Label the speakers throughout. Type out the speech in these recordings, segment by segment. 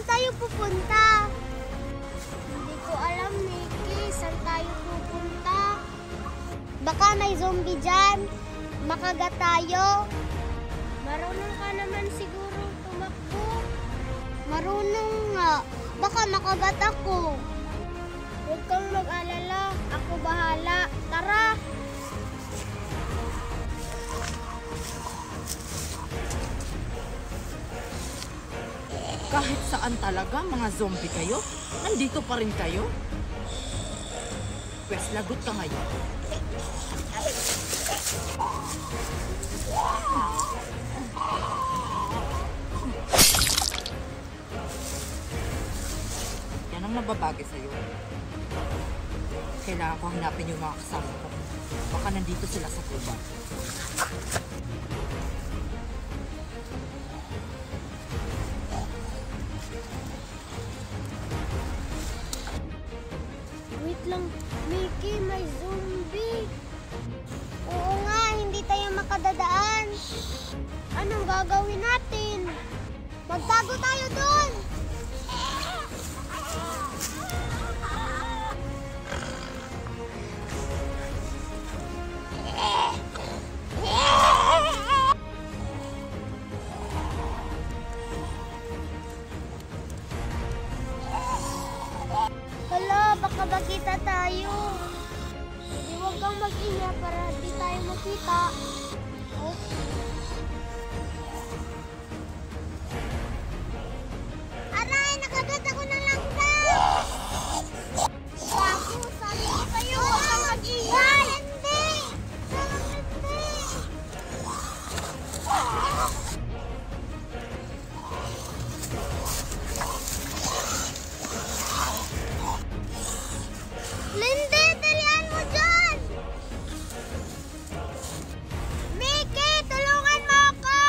Speaker 1: Saan tayo pupunta? Hindi ko alam, Mickey. Saan tayo pupunta? Baka may zombie dyan. Makagat tayo. Marunong ka naman siguro tumakbo. Marunong nga. Baka makagat ako. Huwag kang mag-alala. Ako bahala. Tara!
Speaker 2: Kahit saan talaga, mga zombie kayo? Nandito pa rin kayo? Pwes, lagot ka ngayon. Yan ang nababagay sa'yo. Kailangan ko hanapin yung mga kasama ko. Baka nandito sila sa gubat.
Speaker 1: Wait lang, Mickey, may zombie. Oo nga, hindi tayo makadadaan. Anong gagawin natin? Magtago tayo doon! Hala, baka makita tayo. Hindi, huwag kang mag-ingat para di tayo makita. Aray, nakagat ako ng langka! Bago, sabi ko sa'yo, huwag kang mag-ingat! Hindi! Hindi! Lindy, talian mo dyan! Mickey, tulungan mo ako!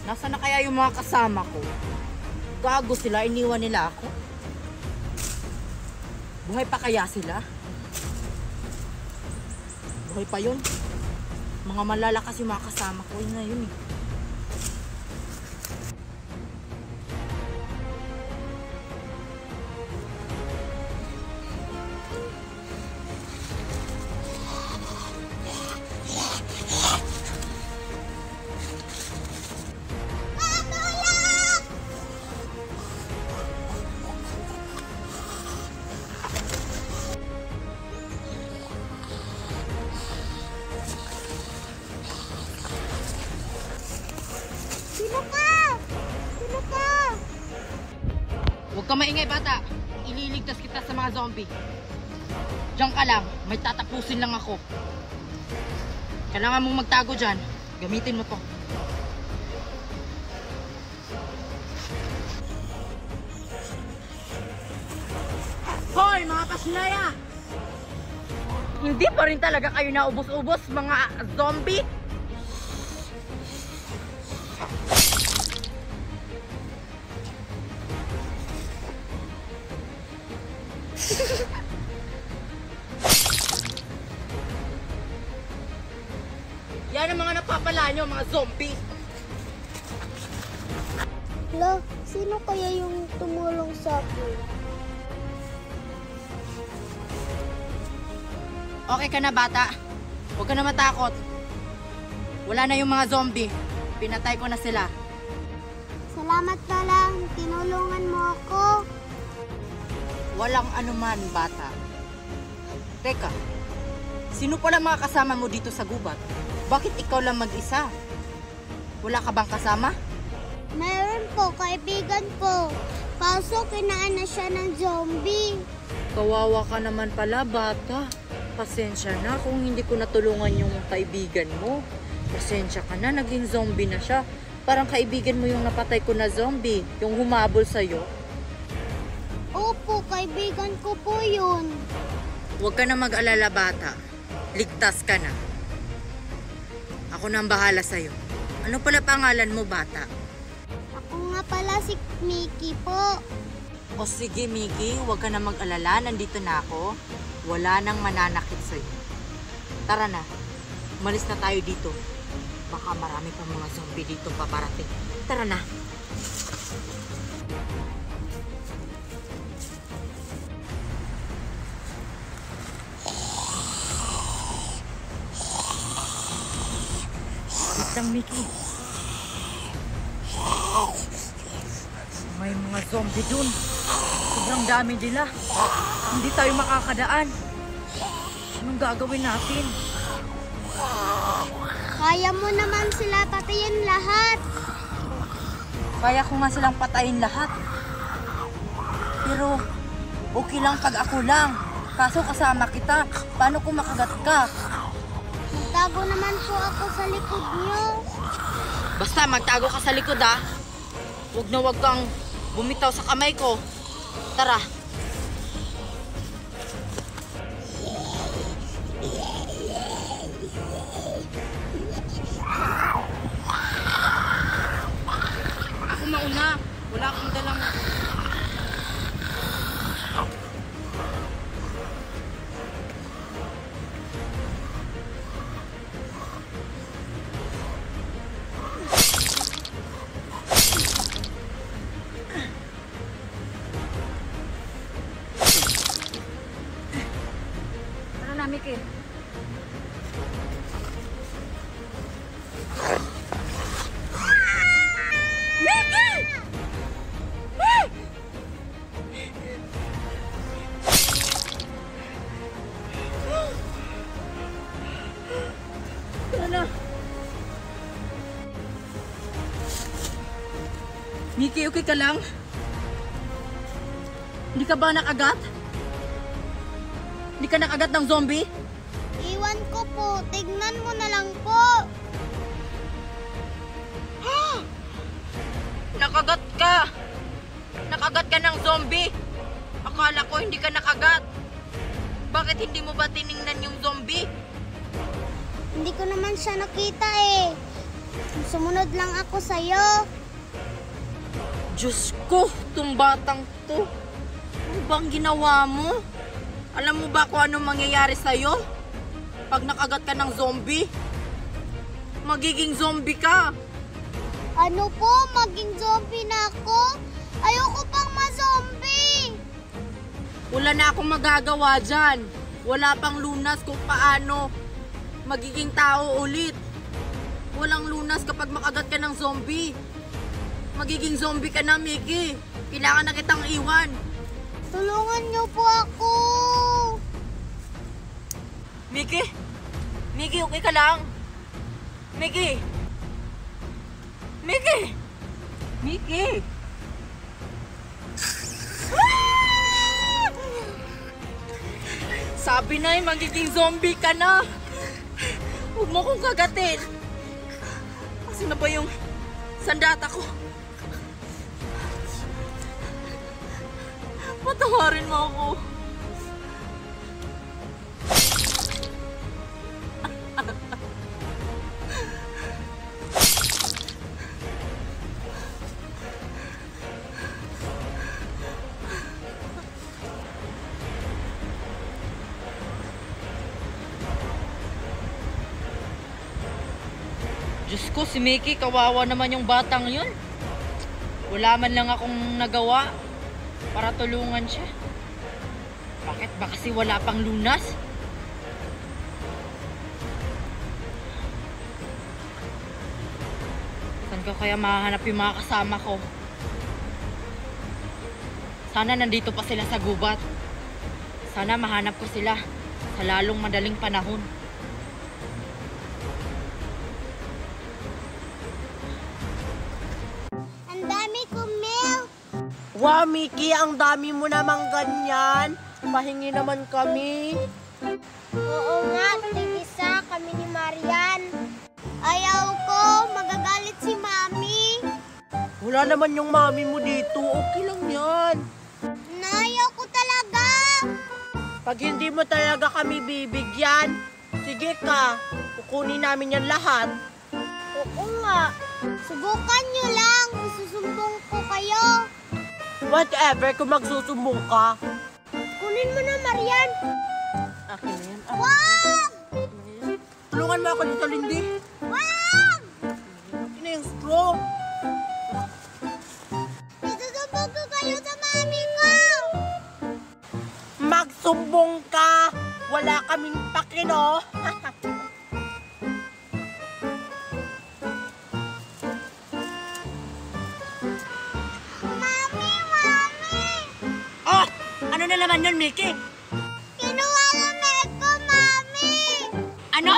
Speaker 2: Nasaan na kaya yung mga kasama ko? Gago sila, iniwan nila ako. Buhay pa kaya sila? Buhay pa yun? Mga malalakas yung mga kasama ko. Yun na yun eh.
Speaker 1: Sino ka? Sino ka?
Speaker 2: Huwag ka maingay, bata. Ililigtas kita sa mga zombie. Diyan ka lang. May tatapusin lang ako. Kailangan mong magtago dyan. Gamitin mo to. Hoy, mga pasinaya! Hindi pa rin talaga kayo naubos-ubos, mga zombie? Yan ang mga napapala nyo, mga zombie.
Speaker 1: Hala, sino kaya yung tumulong sa akin?
Speaker 2: Okay ka na, bata? Huwag ka na matakot. Wala na yung mga zombie. Pinatay ko na sila.
Speaker 1: Salamat pala, tinulungan mo ako.
Speaker 2: Walang anuman, bata. Teka, sino pala mga kasama mo dito sa gubat? Bakit ikaw lang mag-isa? Wala ka bang kasama?
Speaker 1: Meron po, kaibigan ko. Kaso kinaan na siya ng zombie.
Speaker 2: Kawawa ka naman pala, bata. Pasensya na kung hindi ko natulungan yung kaibigan mo. Pasensya ka na, naging zombie na siya. Parang kaibigan mo yung napatay ko na zombie, yung humabol sa'yo.
Speaker 1: Opo, kaibigan ko po yun.
Speaker 2: Huwag ka na mag-alala, bata. Ligtas ka na. Ako na ang bahala sa'yo. Ano pala pangalan mo, bata?
Speaker 1: nga pala si Mickey po.
Speaker 2: O sige, Mickey, huwag ka na mag-alala. Nandito na ako. Wala nang mananakit sa'yo. Tara na. Umalis na tayo dito. Baka marami pang mga zombie dito paparating. Tara na. Wait lang, Mickey. May mga zombie dun. Sobrang dami nila. Hindi tayo makakadaan. Anong gagawin natin?
Speaker 1: Kaya mo naman sila patayin lahat.
Speaker 2: Kaya ko nga silang patayin lahat. Pero okay lang pag ako lang. Kaso kasama kita. Paano kung makagat ka?
Speaker 1: Magtago naman po ako sa likod niyo.
Speaker 2: Basta magtago ka sa likod ha. Huwag na huwag kang bumitaw sa kamay ko. Tara. Ako mauna. Wala akong dalang... Tara na, Mickey. Mickey, okay ka lang? Hindi ka ba nakagat? Hindi ka nakagat ng zombie?
Speaker 1: Iwan ko po. Tignan mo na lang po.
Speaker 2: Nakagat ka! Nakagat ka ng zombie! Akala ko hindi ka nakagat. Bakit hindi mo ba tiningnan yung zombie?
Speaker 1: Hindi ko naman siya nakita eh. Sumunod lang ako sa'yo.
Speaker 2: Diyos ko, itong batang to. Ano bang ginawa mo? Alam mo ba kung ano mangyayari sa'yo? Pag nakagat ka ng zombie? Magiging zombie ka.
Speaker 1: Ano po? Maging zombie na ako? Ayoko pang ma-zombie.
Speaker 2: Wala na akong magagawa dyan. Wala pang lunas kung paano magiging tao ulit. Walang lunas kapag makagat ka ng zombie. Magiging zombie ka na, Mickey. Kailangan na kitang iwan.
Speaker 1: Tulungan niyo po ako.
Speaker 2: Mickey? Mickey, okay ka lang? Mickey? Mickey? Mickey? Sabi na magiging zombie ka na. Huwag mo kong kagatin. Kasi na ba yung sandata ko? Patawarin mo ako. Diyos ko, si Mickey, kawawa naman yung batang yun. Wala man lang akong nagawa para tulungan siya. Bakit ba kasi wala pang lunas? Saan ko kaya mahanap yung mga kasama ko? Sana nandito pa sila sa gubat. Sana mahanap ko sila sa lalong madaling panahon.
Speaker 1: Ang dami kong milk.
Speaker 3: Wow, Mickey, ang dami mo namang ganyan. Pahingi naman kami.
Speaker 1: Oo nga, tig-isa kami ni Marian. Ayaw ko, magagalit si Mami.
Speaker 3: Wala naman yung mami mo dito. Okay lang yan.
Speaker 1: Ayaw ko talaga.
Speaker 3: Pag hindi mo talaga kami bibigyan, sige ka, kukunin namin yan lahat.
Speaker 1: Oo nga, Subukan nyo lang. Susumbong ko kayo.
Speaker 3: Whatever, kung magsusumbong ka.
Speaker 1: Kunin mo na, Marian.
Speaker 3: Akin na yan.
Speaker 1: Wag!
Speaker 3: Tulungan mo ako dito, Lindy.
Speaker 1: Wag!
Speaker 3: Akin na yung straw.
Speaker 1: Isusumbong ko kayo sa mami ko.
Speaker 3: Magsumbong ka. Wala kaming pakino.
Speaker 1: Mami!
Speaker 3: Oh! Ano na naman yun, Mickey?
Speaker 1: Kinuha ng milk ko, Mami!
Speaker 3: Ano?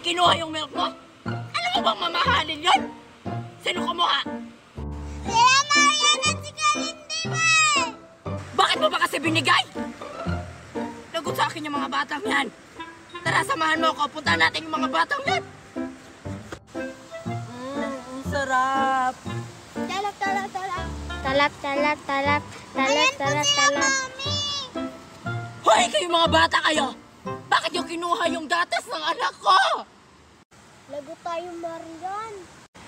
Speaker 3: Kinuha yung milk mo? Alam mo bang mamahalin yun? Sino kumuha?
Speaker 1: Sila Marian at si Kalindi, May!
Speaker 3: Bakit mo ba kasi binigay? Lagot sa akin yung mga batang yan. Tara, samahan mo ako. Punta natin yung mga batang yan. Ang sarap.
Speaker 1: Talap, talap, talap. Talap, talap, talap. Talap, talap, talap. Mami!
Speaker 3: Hoy, kayo mga bata kayo! Bakit yung kinuha yung gatas ng anak ko?
Speaker 1: Lagot tayo, Marian.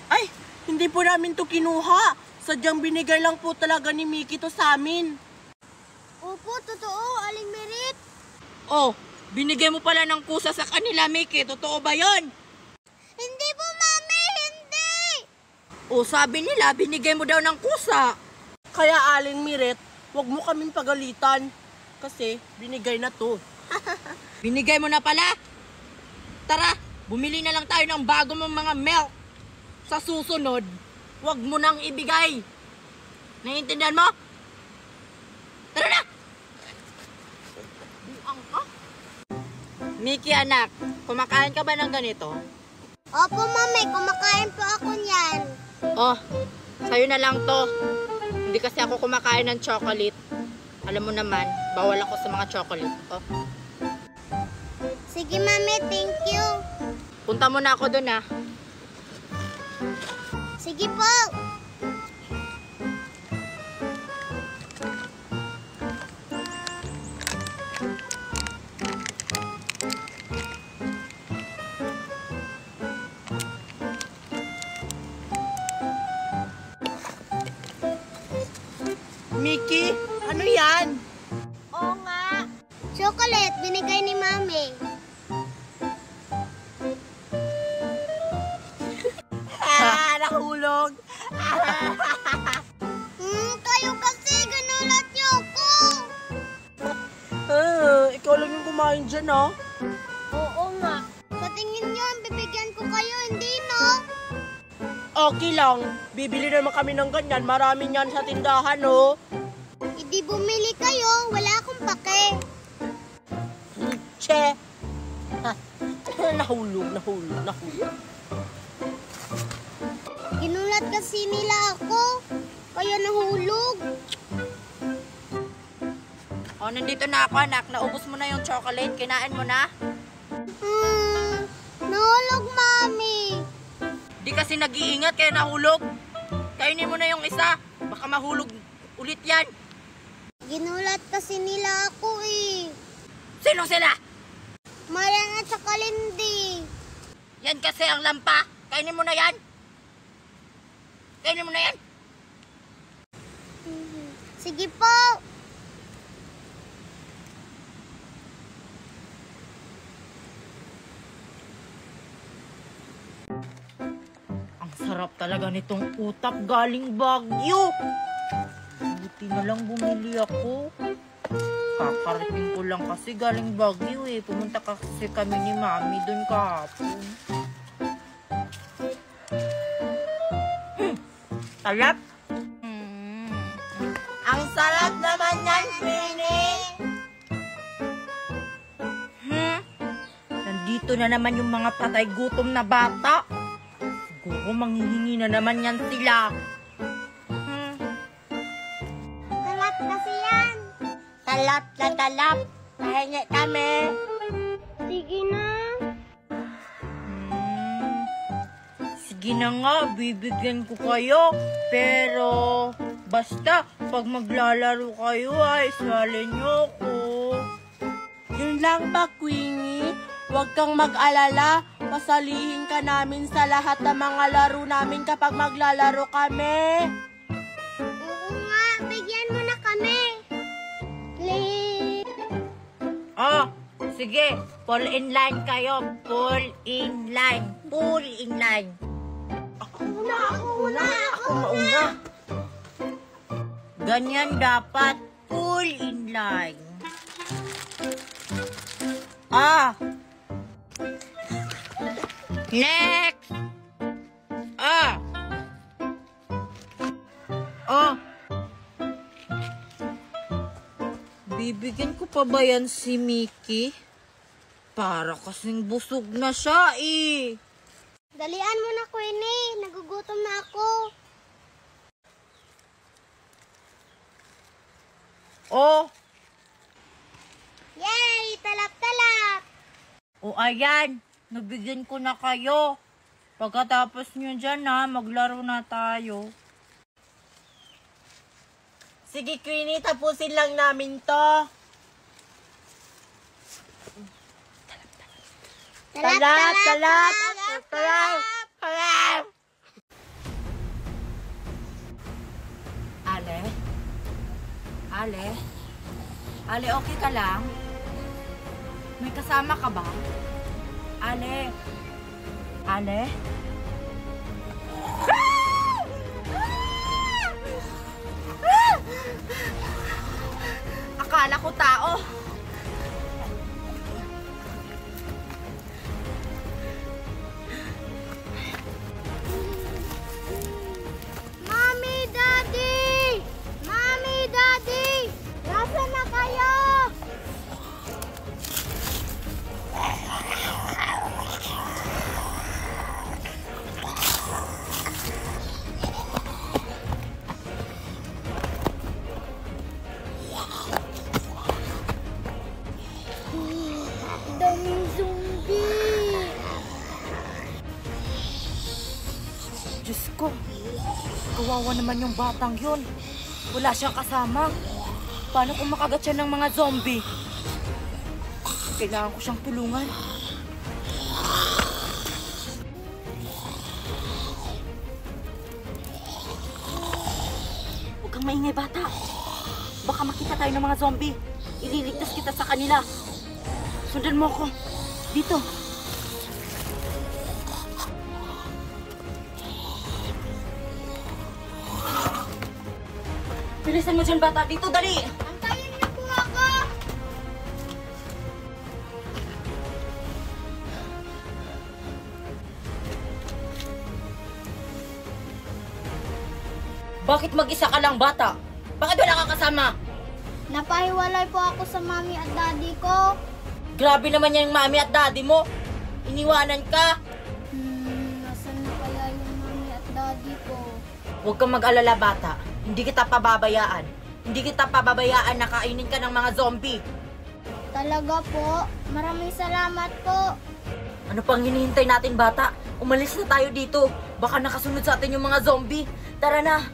Speaker 3: Ay, hindi po namin to kinuha. Sadyang binigay lang po talaga ni Mickey to sa amin.
Speaker 1: Opo, totoo, Aling Merit.
Speaker 3: Oh, binigay mo pala ng kusa sa kanila, Mickey. Totoo ba yon?
Speaker 1: Hindi po, Mami, hindi!
Speaker 3: Oh, sabi nila, binigay mo daw ng kusa. Kaya, Aling Miret, wag mo kaming pagalitan. Kasi, binigay na to. Binigay mo na pala? Tara, bumili na lang tayo ng bago mong mga milk. Sa susunod, wag mo nang ibigay. Naiintindihan mo? Tara na! Buang ka? Mickey, anak, kumakain ka ba ng ganito?
Speaker 1: Opo, Mami, kumakain po ako niyan.
Speaker 3: Oh, sa'yo na lang to. Hindi kasi ako kumakain ng chocolate. Alam mo naman, bawal ako sa mga chocolate. Oh.
Speaker 1: Sige, Mami, thank you.
Speaker 3: Punta mo na ako dun, ah.
Speaker 1: Sige po.
Speaker 3: Mickey, ano yan?
Speaker 1: Oo nga. Chocolate, binigay ni Mami.
Speaker 3: Nahulog.
Speaker 1: Kayo kasi, ginulat niyo ako.
Speaker 3: Ikaw lang yung kumain dyan, ah.
Speaker 1: Oo nga. Sa tingin niyo, bibigyan ko kayo, hindi no?
Speaker 3: Okay lang. Bibili naman kami ng ganyan. Marami yan sa tindahan, oh.
Speaker 1: Hindi bumili kayo, wala akong pake.
Speaker 3: Che. Nahulog.
Speaker 1: Ginulat kasi nila ako, kaya nahulog.
Speaker 3: Oh, nandito na ako, anak. Naubos mo na yung chocolate. Kinain mo na?
Speaker 1: Nahulog, Mami.
Speaker 3: Di kasi nag-iingat kaya nahulog. Kainin mo na yung isa. Baka mahulog ulit yan.
Speaker 1: Ginulat kasi nila ako eh.
Speaker 3: Sino sila?
Speaker 1: Marian at saka Lindy.
Speaker 3: Yan kasi ang lampa. Kainin mo na yan. Kainin mo na yan.
Speaker 1: Sige po.
Speaker 3: Ang sarap talaga nitong utap galing Baguio. Buti na lang bumili ako. Kakarating ko lang kasi galing Baguio eh. Pumunta kasi kami ni Mami dun kahapon. Sarap! Ang sarap naman yan, Queenie! Nandito na naman yung mga patay gutom na bata. Siguro manghihingi na naman yan sila.
Speaker 1: Talat kasi yan.
Speaker 3: Talap na talap. Pahingi kami.
Speaker 1: Sige na.
Speaker 3: Sige na nga, bibigyan ko kayo. Pero, basta, pag maglalaro kayo ay sali niyo ko. Yun lang ba, Queenie? Huwag kang mag-alala. Pasalihin ka namin sa lahat ng mga laro namin kapag maglalaro kami.
Speaker 1: Oo nga, bigyan mo na kami. Please.
Speaker 2: Oh, sige. Fall in line kayo. Fall in line. Fall in line.
Speaker 3: Ako mauna.
Speaker 2: Ganyan dapat. Fall in line. Ah. Next. Ah. Oh. Bibigyan ko pa ba yan si Mickey? Para kasing busog na siya eh.
Speaker 1: Dalian mo na, Queenie. Nagugutom na ako.
Speaker 2: Oh.
Speaker 1: Yay! Talap-talap!
Speaker 2: O ayan, nabigyan ko na kayo. Pagkatapos nyo dyan ha, maglaro na tayo.
Speaker 3: Sige, Queenie, tapusin lang namin to. Talap.
Speaker 2: Ale, okay ka lang? May kasama ka ba? Ale. Akala ko tao.
Speaker 1: Mommy, Daddy! Mommy, Daddy! Nasaan na kayo? Daming zombie!
Speaker 2: Diyos ko, kawawa naman yung batang yun. Wala siyang kasama. Paano kung makagat siya ng mga zombie? Kailangan ko siyang tulungan. Huwag kang maingay, bata. Baka makita tayo ng mga zombie. Ililigtas kita sa kanila. Sundan mo ako. Dito. Bilisan mo dyan, bata. Dito, dali!
Speaker 1: Antayin niyo po ako!
Speaker 2: Bakit mag-isa ka lang, bata? Bakit wala kang kasama?
Speaker 1: Napahiwalay po ako sa mami at daddy ko.
Speaker 2: Grabe naman yung mami at daddy mo. Iniwanan ka.
Speaker 1: Nasaan na kaya yung mami at daddy ko?
Speaker 2: Huwag kang mag-alala, bata. Hindi kita pababayaan. Hindi kita pababayaan na kainin ka ng mga zombie.
Speaker 1: Talaga po? Maraming salamat po.
Speaker 2: Ano pang hinihintay natin, bata? Umalis na tayo dito. Baka nakasunod sa atin yung mga zombie. Tara na.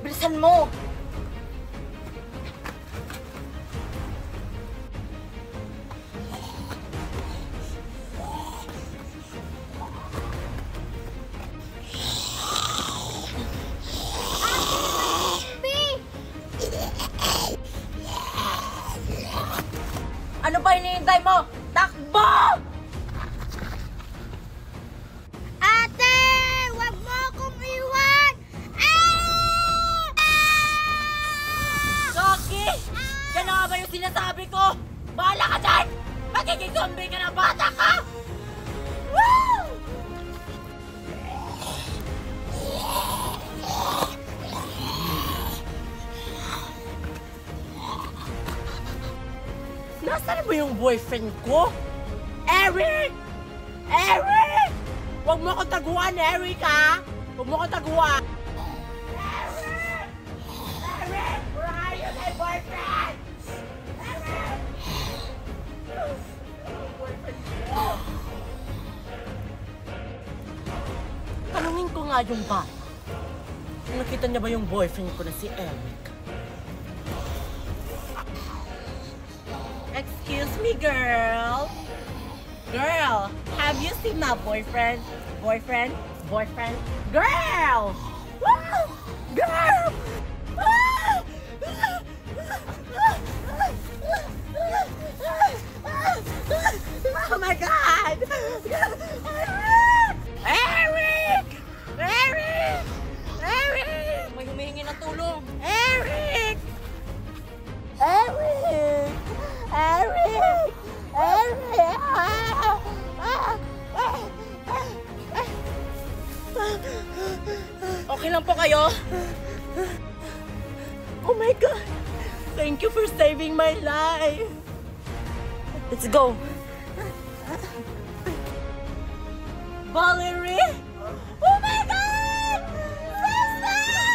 Speaker 2: Bilisan mo. Ano pa hinihintay mo? Takbo!
Speaker 1: Ate! Wag mo akong iwan! Ah!
Speaker 2: Rocky! Yan na nga ba yung sinasabi ko? Bahala ka dyan! Magiging zombie ka na, bata ka! Woo!
Speaker 3: Nasaan ba yung boyfriend ko? Eric! Eric! Huwag mo akong taguan, Eric, ha? Huwag mo akong taguan. Eric! Eric! Where are you, my boyfriend? Eric! Boyfriend ko. Tanungin ko nga yung bata. Nakita niya ba yung boyfriend ko na si Eric? Excuse me, girl. Girl, have you seen my boyfriend? Boyfriend? Boyfriend? Girl! Woo! Girl! Ah! Oh my God! Eric! Eric! Eric!
Speaker 2: May humihingi ng tulong.
Speaker 3: Eric! Eric! Eric! Eric!
Speaker 2: Okay lang po kayo?
Speaker 3: Oh my God! Thank you for saving my life!
Speaker 2: Let's go.
Speaker 3: Valerie! Oh my God! Sister!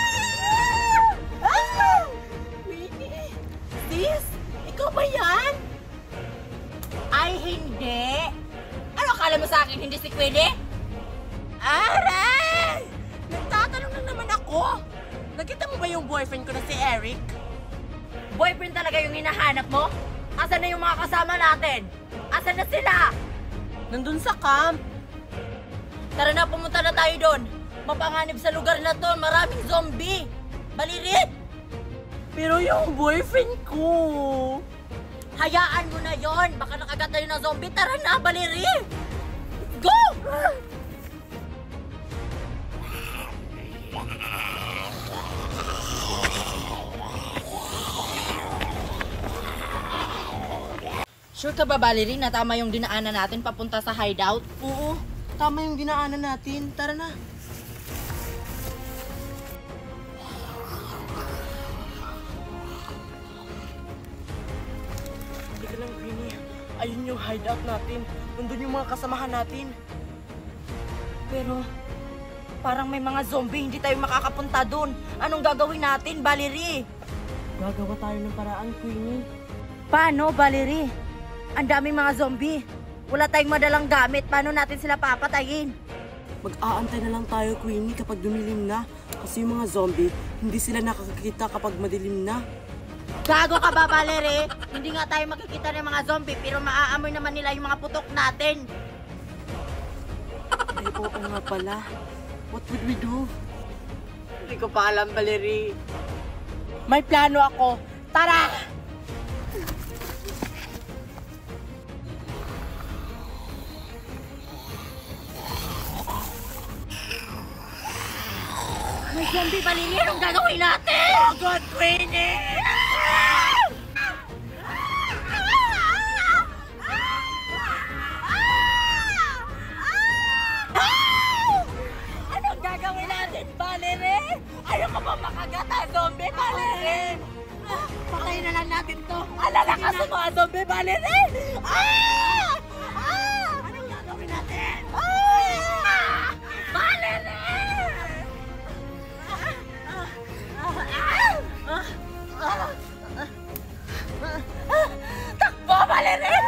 Speaker 3: Ah! Winnie! Sis? Ikaw ba yan?
Speaker 2: Ay, hindi. Ano akala mo sa akin, hindi si Queenie?
Speaker 3: Aray! Nagtatanong lang naman ako. Nakita mo ba yung boyfriend ko na si Eric?
Speaker 2: Boyfriend talaga yung hinahanap mo? Asan na yung mga kasama natin? Asan na sila?
Speaker 3: Nandun sa camp.
Speaker 2: Tara na, pumunta na tayo doon. Mapanganib sa lugar na to, maraming zombie. Balirit!
Speaker 3: Pero yung boyfriend ko...
Speaker 2: Hayaan mo na yon. Baka nakagat tayo ng zombie. Tara na, balirit! Go! Sure ka ba, Valerie, na tama yung dinaanan natin papunta sa hideout?
Speaker 3: Oo, tama yung dinaanan natin. Tara na. Hindi ka lang, Queenie. Ayun yung hideout natin. Nandun yung mga kasamahan natin.
Speaker 2: Pero, parang may mga zombie, hindi tayo makakapunta doon. Anong gagawin natin, Valerie?
Speaker 3: Gagawa tayo ng paraan, Queenie.
Speaker 2: Paano, Valerie? Ang daming mga zombie. Wala tayong madalang gamit. Paano natin sila papatayin?
Speaker 3: Mag-aantay na lang tayo, Queenie, kapag dumilim na. Kasi yung mga zombie, hindi sila nakakakita kapag madilim na.
Speaker 2: Gago ka ba, Valerie? Hindi nga tayo makikita ng mga zombie, pero maaamoy naman nila yung mga putok natin.
Speaker 3: Ay, oo nga pala. What would we do?
Speaker 2: Hindi ko pa alam, Valerie.
Speaker 3: May plano ako. Tara!
Speaker 2: May zombie, Valerie. Anong gagawin natin?
Speaker 3: Oh God, Queenie!
Speaker 2: Anong gagawin natin, Valerie? Ayoko ba makagat ang zombie, Valerie? Patayin na lang natin to.
Speaker 3: Alalakas sa mga zombie, Valerie!
Speaker 2: Anong gagawin natin?
Speaker 3: Valerie!
Speaker 2: Takbo, Valerie!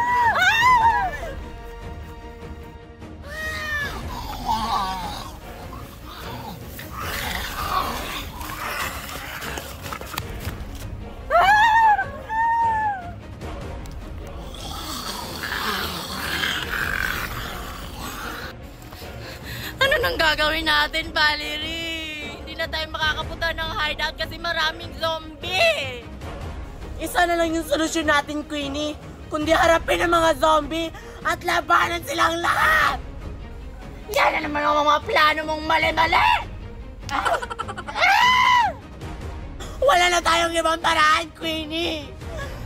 Speaker 2: Ano nang gagawin natin, Valerie? Hindi na tayo makakapunta ng hideout kasi maraming zombie.
Speaker 3: Isa na lang yung solusyon natin, Queenie. Kundi harapin ang mga zombie at labanan silang lahat!
Speaker 2: Yan na naman ang mga plano mong mali-mali!
Speaker 3: Wala na tayong ibang paraan, Queenie!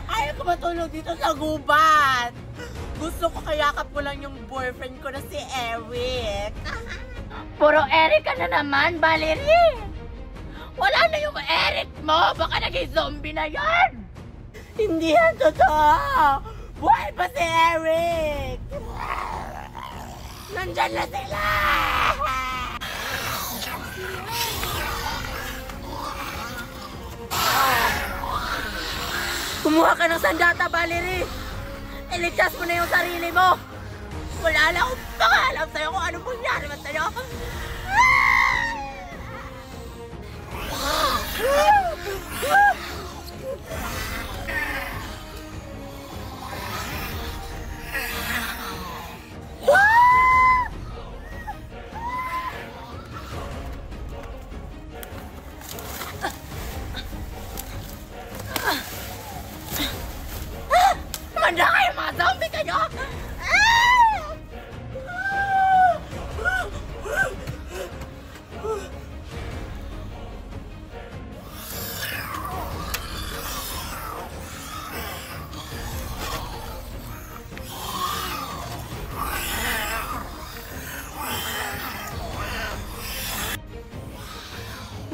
Speaker 3: Ayaw ko matulog dito sa gubat! Gusto ko kayakap ko lang yung boyfriend ko na si Eric.
Speaker 2: Puro Eric ka na naman, Valerie! Wala na yung Eric mo! Baka naging zombie na yan!
Speaker 3: Hindi yan totoo! Buhay pa si Eric! Nandyan na sila!
Speaker 2: Kumuha ka ng sandata, Valerie! Iligtas mo na yung sarili mo! Wala na akong pangalam sa'yo kung anong mangyari man sa'yo!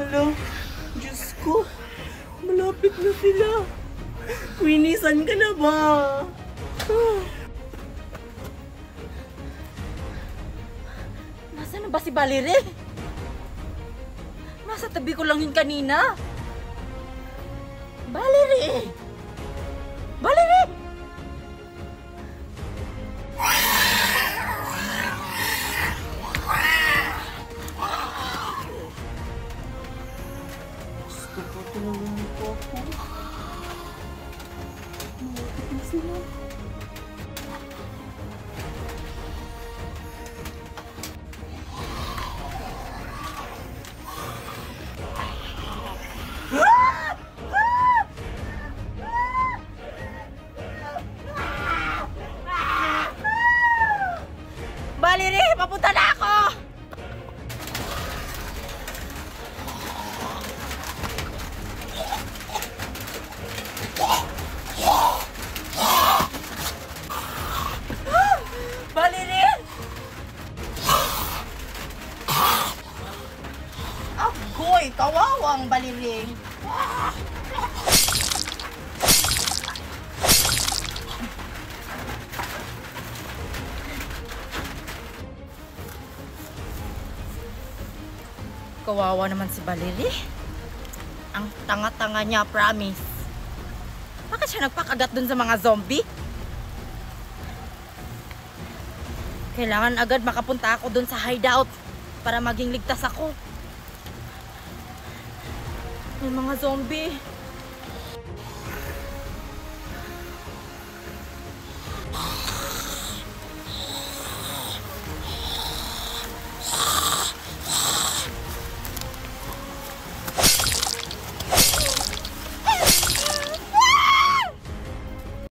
Speaker 3: Hala, Diyos ko. Malapit na sila. Queenie, saan ka na ba?
Speaker 2: Nasaan na ba si Valerie? Nasa tabi ko lang yun kanina. Valerie! Valerie!
Speaker 3: Gusto ko tulungan po ako. Malapit na sila.
Speaker 2: Valerie! Papunta na ako! Valerie! Agoy! Kawawang Valerie! Kawawa naman si Valerie. Ang tanga-tanga niya, promise. Bakit siya nagpakagat dun sa mga zombie? Kailangan agad makapunta ako dun sa hideout para maging ligtas ako. May mga zombie.